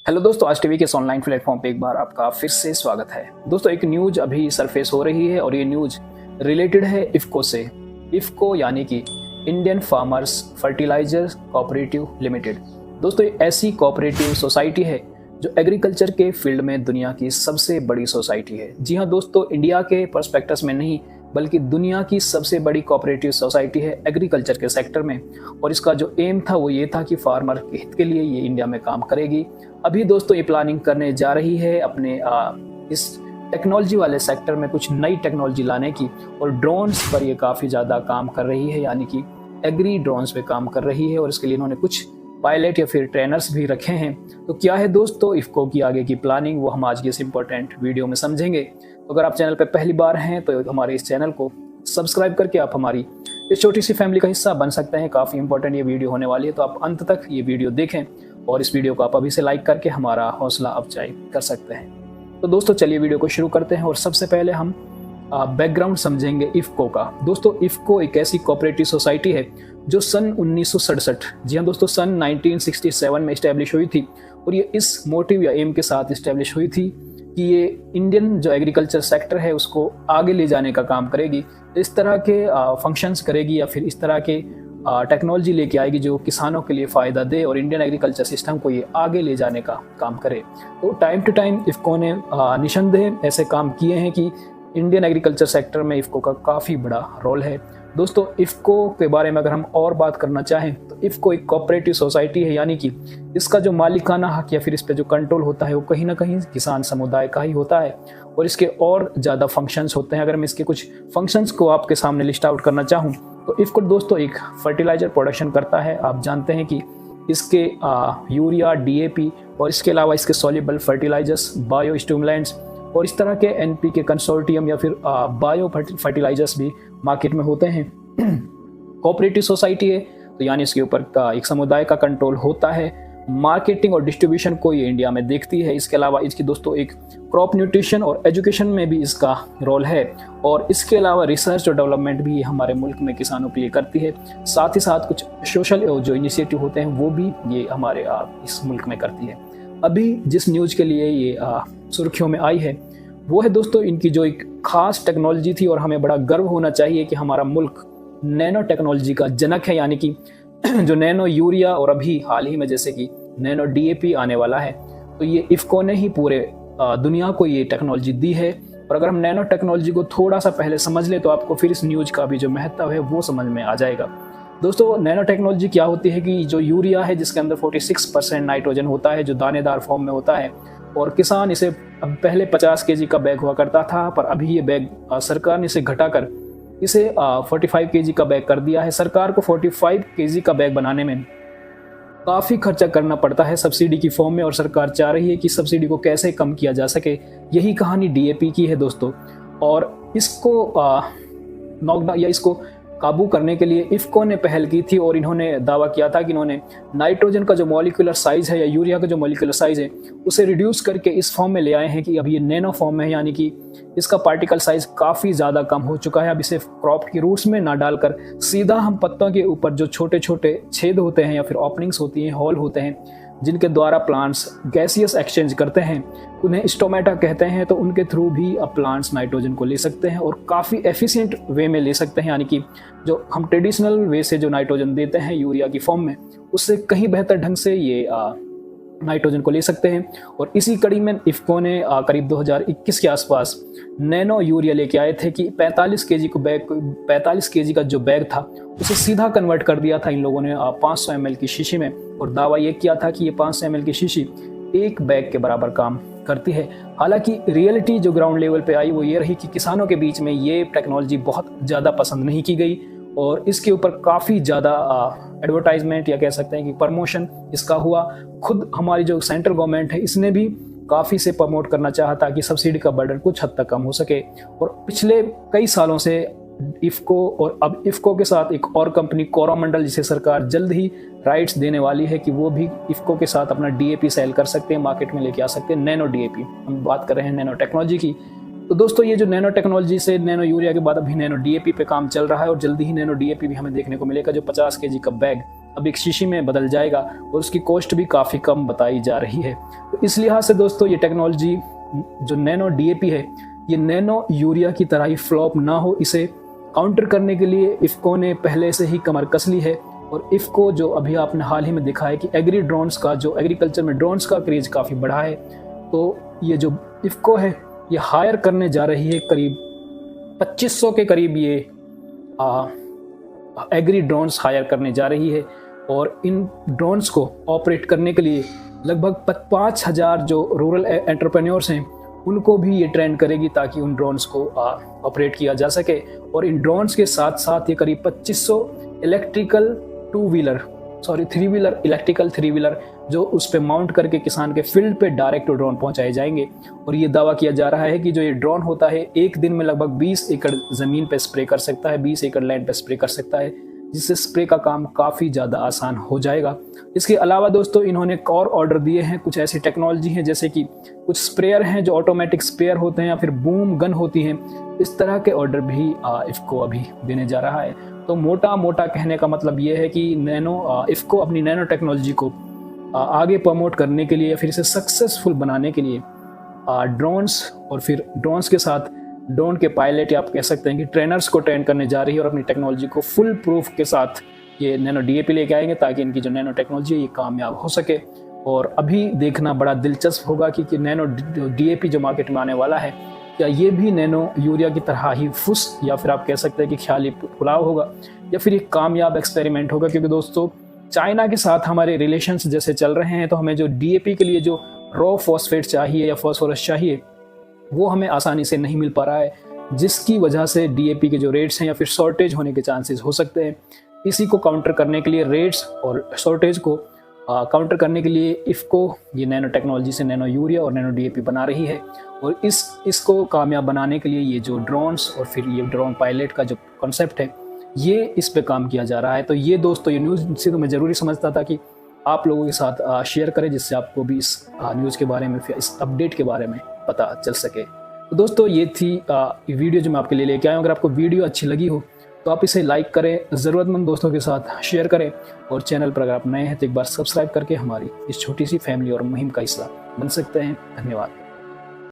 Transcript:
Hello दोस्तों, आज TV के इस ऑनलाइन प्लेटफॉर्म पे एक बार आपका फिर से स्वागत है। दोस्तों, एक न्यूज अभी सरफेस हो रही है और ये न्यूज रिलेटेड है इफ्को से। इफ्को यानी कि Indian farmers fertiliser cooperative limited. दोस्तों, ये ऐसी कोऑपरेटिव सोसाइटी है जो एग्रीकल्चर के फील्ड में दुनिया की सबसे बड़ी सोसाइटी है। जी हाँ दोस्तों, इंडिया के पर्सपेक्टिव में नहीं बल्कि दुनिया की सबसे बड़ी कोऑपरेटिव सोसाइटी है एग्रीकल्चर के सेक्टर में। और इसका जो एम था वो ये था कि फार्मर के हित के लिए ये इंडिया में काम करेगी। अभी दोस्तों ये प्लानिंग करने जा रही है अपने इस टेक्नोलॉजी वाले सेक्टर में कुछ नई टेक्नोलॉजी लाने की, और ड्रोन्स पर ये काफ़ी ज़्यादा काम कर रही है, यानी कि एग्री ड्रोन्स पे काम कर रही है। और इसके लिए इन्होंने कुछ पायलट या फिर ट्रेनर्स भी रखे हैं। तो क्या है दोस्तों इफ्को की आगे की प्लानिंग, वो हम आज की इस इंपॉर्टेंट वीडियो में समझेंगे। तो अगर आप चैनल पर पहली बार हैं तो हमारे इस चैनल को सब्सक्राइब करके आप हमारी इस छोटी सी फैमिली का हिस्सा बन सकते हैं। काफ़ी इंपॉर्टेंट ये वीडियो होने वाली है, तो आप अंत तक ये वीडियो देखें और इस वीडियो को आप अभी से लाइक करके हमारा हौसला अफजाई कर सकते हैं। तो दोस्तों चलिए वीडियो को शुरू करते हैं। और सबसे पहले हम बैकग्राउंड समझेंगे इफ्को का। दोस्तों, इफ्को एक ऐसी कोऑपरेटिव सोसाइटी है जो सन 1967, जी हाँ दोस्तों, सन 1967 में इस्टेब्लिश हुई थी। और ये इस मोटिव या एम के साथ इस्टेब्लिश हुई थी कि ये इंडियन जो एग्रीकल्चर सेक्टर है उसको आगे ले जाने का काम करेगी। इस तरह के फंक्शंस करेगी या फिर इस तरह के टेक्नोलॉजी लेके आएगी जो किसानों के लिए फ़ायदा दे और इंडियन एग्रीकल्चर सिस्टम को ये आगे ले जाने का काम करे। तो टाइम टू टाइम इफ्को ने निशानदेह ऐसे काम किए हैं कि इंडियन एग्रीकल्चर सेक्टर में इफ्को का काफ़ी बड़ा रोल है। दोस्तों, इफ्को के बारे में अगर हम और बात करना चाहें तो इफ्को एक कोऑपरेटिव सोसाइटी है, यानी कि इसका जो मालिकाना हक या फिर इस पे जो कंट्रोल होता है वो कहीं ना कहीं किसान समुदाय का ही होता है। और इसके और ज़्यादा फंक्शंस होते हैं। अगर मैं इसके कुछ फंक्शंस को आपके सामने लिस्ट आउट करना चाहूँ तो इफ्को दोस्तों एक फर्टिलाइजर प्रोडक्शन करता है। आप जानते हैं कि इसके यूरिया, डीएपी और इसके अलावा इसके सॉल्युबल फर्टिलाइजर्स, बायो स्टिमुलेंट्स और इस तरह के एनपीके कंसोर्टियम या फिर बायो फर्टिलाइजर्स भी मार्केट में होते हैं। कोऑपरेटिव सोसाइटी है तो यानी इसके ऊपर का एक समुदाय का कंट्रोल होता है। मार्केटिंग और डिस्ट्रीब्यूशन को ये इंडिया में देखती है। इसके अलावा इसकी दोस्तों एक क्रॉप न्यूट्रिशन और एजुकेशन में भी इसका रोल है। और इसके अलावा रिसर्च और डेवलपमेंट भी ये हमारे मुल्क में किसानों के लिए करती है। साथ ही साथ कुछ सोशल जो इनिशिएटिव होते हैं वो भी ये हमारे इस मुल्क में करती है। अभी जिस न्यूज़ के लिए ये सुर्खियों में आई है वो है दोस्तों इनकी जो एक खास टेक्नोलॉजी थी। और हमें बड़ा गर्व होना चाहिए कि हमारा मुल्क नैनो टेक्नोलॉजी का जनक है, यानी कि जो नैनो यूरिया और अभी हाल ही में जैसे कि नैनो डीएपी आने वाला है, तो ये इफ्को ने ही पूरे दुनिया को ये टेक्नोलॉजी दी है। और अगर हम नैनो टेक्नोलॉजी को थोड़ा सा पहले समझ लें तो आपको फिर इस न्यूज़ का भी जो महत्व है वो समझ में आ जाएगा। दोस्तों, नैनो टेक्नोलॉजी क्या होती है कि जो यूरिया है जिसके अंदर 46% नाइट्रोजन होता है, जो दानेदार फॉर्म में होता है, और किसान इसे अब पहले 50 केजी का बैग हुआ करता था, पर अभी ये बैग सरकार ने इसे घटाकर इसे 45 केजी का बैग कर दिया है। सरकार को 45 केजी का बैग बनाने में काफ़ी खर्चा करना पड़ता है सब्सिडी की फॉर्म में, और सरकार चाह रही है कि सब्सिडी को कैसे कम किया जा सके। यही कहानी डीएपी की है दोस्तों। और इसको नॉकडाउन या इसको काबू करने के लिए इफ्को ने पहल की थी और इन्होंने दावा किया था कि इन्होंने नाइट्रोजन का जो मॉलिक्यूलर साइज़ है या यूरिया का जो मॉलिक्यूलर साइज़ है उसे रिड्यूस करके इस फॉर्म में ले आए हैं कि अब ये नैनो फॉर्म में है, यानी कि इसका पार्टिकल साइज़ काफ़ी ज़्यादा कम हो चुका है। अब इसे क्रॉप की रूट्स में ना डालकर सीधा हम पत्तों के ऊपर जो छोटे छोटे छेद होते हैं या फिर ओपनिंग्स होती हैं, होल होते हैं, जिनके द्वारा प्लांट्स गैसियस एक्सचेंज करते हैं, उन्हें स्टोमेटा कहते हैं। तो उनके थ्रू भी अब प्लांट्स नाइट्रोजन को ले सकते हैं और काफ़ी एफिशिएंट वे में ले सकते हैं, यानी कि जो हम ट्रेडिशनल वे से जो नाइट्रोजन देते हैं यूरिया की फॉर्म में, उससे कहीं बेहतर ढंग से ये नाइट्रोजन को ले सकते हैं। और इसी कड़ी में इफ्को ने करीब 2021 के आसपास नैनो यूरिया लेके आए थे कि 45 केजी का जो बैग था उसे सीधा कन्वर्ट कर दिया था इन लोगों ने 500 ml की शीशी में। और दावा ये किया था कि ये 500 ml की शीशी एक बैग के बराबर काम करती है। हालांकि रियलिटी जो ग्राउंड लेवल पे आई वो ये रही कि किसानों के बीच में ये टेक्नोलॉजी बहुत ज़्यादा पसंद नहीं की गई और इसके ऊपर काफ़ी ज़्यादा एडवर्टाइजमेंट या कह सकते हैं कि प्रमोशन इसका हुआ। खुद हमारी जो सेंट्रल गवर्नमेंट है इसने भी काफ़ी से प्रमोट करना चाहा ताकि सब्सिडी का बर्डन कुछ हद तक कम हो सके। और पिछले कई सालों से इफ्को और अब इफ्को के साथ एक और कंपनी कोरोमंडल, जिसे सरकार जल्द ही राइट्स देने वाली है कि वो भी इफ्को के साथ अपना डीएपी सेल कर सकते हैं, मार्केट में लेके आ सकते हैं, नैनो डीएपी। हम बात कर रहे हैं नैनो टेक्नोलॉजी की। तो दोस्तों ये जो नैनो टेक्नोलॉजी से नैनो यूरिया के बाद अभी नैनो डीएपी पे काम चल रहा है और जल्दी ही नैनो डीएपी भी हमें देखने को मिलेगा जो 50 केजी का बैग अब एक शीशी में बदल जाएगा और उसकी कॉस्ट भी काफ़ी कम बताई जा रही है। तो इस लिहाज से दोस्तों ये टेक्नोलॉजी जो नैनो DAP है, ये नैनो यूरिया की तरह ही फ्लॉप ना हो, इसे काउंटर करने के लिए इफ़को ने पहले से ही कमर कस ली है। और इफ़को जो अभी आपने हाल ही में देखा है कि एग्री ड्रोन्स का जो एग्रीकल्चर में ड्रोन्स का क्रेज काफ़ी बढ़ा है, तो ये जो इफ़को है ये हायर करने जा रही है करीब 2500 के करीब ये एग्री ड्रोन्स हायर करने जा रही है। और इन ड्रोन्स को ऑपरेट करने के लिए लगभग 5000 जो रूरल एंटरप्रेन्योर्स हैं उनको भी ये ट्रेन करेगी ताकि उन ड्रोन्स को ऑपरेट किया जा सके। और इन ड्रोन्स के साथ साथ ये करीब 2500 electrical three wheeler electrical three wheeler जो उस पे माउंट करके किसान के फील्ड पे डायरेक्ट ड्रोन पहुंचाए जाएंगे। और ये दावा किया जा रहा है कि जो ये ड्रोन होता है एक दिन में लगभग 20 एकड़ ज़मीन पे स्प्रे कर सकता है, 20 एकड़ लैंड पे स्प्रे कर सकता है, जिससे स्प्रे का काम काफ़ी ज़्यादा आसान हो जाएगा। इसके अलावा दोस्तों इन्होंने एक और ऑर्डर दिए हैं, कुछ ऐसी टेक्नोलॉजी हैं जैसे कि कुछ स्प्रेयर हैं जो ऑटोमेटिक स्प्रेयर होते हैं या फिर बूम गन होती हैं, इस तरह के ऑर्डर भी इफ़को अभी देने जा रहा है। तो मोटा कहने का मतलब ये है कि इफ़को अपनी नैनो टेक्नोलॉजी को आगे प्रमोट करने के लिए, फिर इसे सक्सेसफुल बनाने के लिए ड्रोन्स और फिर ड्रोन्स के साथ ड्रोन के पायलट या आप कह सकते हैं कि ट्रेनर्स को ट्रेन करने जा रही है और अपनी टेक्नोलॉजी को फुल प्रूफ के साथ ये नैनो DAP लेके आएंगे ताकि इनकी जो नैनो टेक्नोलॉजी है ये कामयाब हो सके। और अभी देखना बड़ा दिलचस्प होगा कि नैनो DAP जो मार्केट में आने वाला है, क्या ये भी नैनो यूरिया की तरह ही फुस या फिर आप कह सकते हैं कि ख्याली पुलाव होगा या फिर एक कामयाब एक्सपेरिमेंट होगा। क्योंकि दोस्तों चाइना के साथ हमारे रिलेशंस जैसे चल रहे हैं, तो हमें जो DAP के लिए जो रॉ फॉस्फेट चाहिए या फॉस्फोरस चाहिए वो हमें आसानी से नहीं मिल पा रहा है, जिसकी वजह से DAP के जो रेट्स हैं या फिर शॉर्टेज होने के चांसेस हो सकते हैं। इसी को काउंटर करने के लिए, रेट्स और शॉर्टेज को काउंटर करने के लिए इफ़को ये नैनो टेक्नोलॉजी से नैनो यूरिया और नैनो DAP बना रही है। और इसको कामयाब बनाने के लिए ये जो ड्रोन्स और फिर ये ड्रोन पायलट का जो कॉन्सेप्ट है ये इस पे काम किया जा रहा है। तो ये दोस्तों ये न्यूज़ से तो मैं ज़रूरी समझता था कि आप लोगों के साथ शेयर करें, जिससे आपको भी इस न्यूज़ के बारे में, फिर इस अपडेट के बारे में पता चल सके। तो दोस्तों ये थी वीडियो जो मैं आपके लिए लेके आया हूँ। अगर आपको वीडियो अच्छी लगी हो तो आप इसे लाइक करें, ज़रूरतमंद दोस्तों के साथ शेयर करें और चैनल पर अगर आप नए हैं तो एक बार सब्सक्राइब करके हमारी इस छोटी सी फैमिली और मुहिम का हिस्सा बन सकते हैं। धन्यवाद।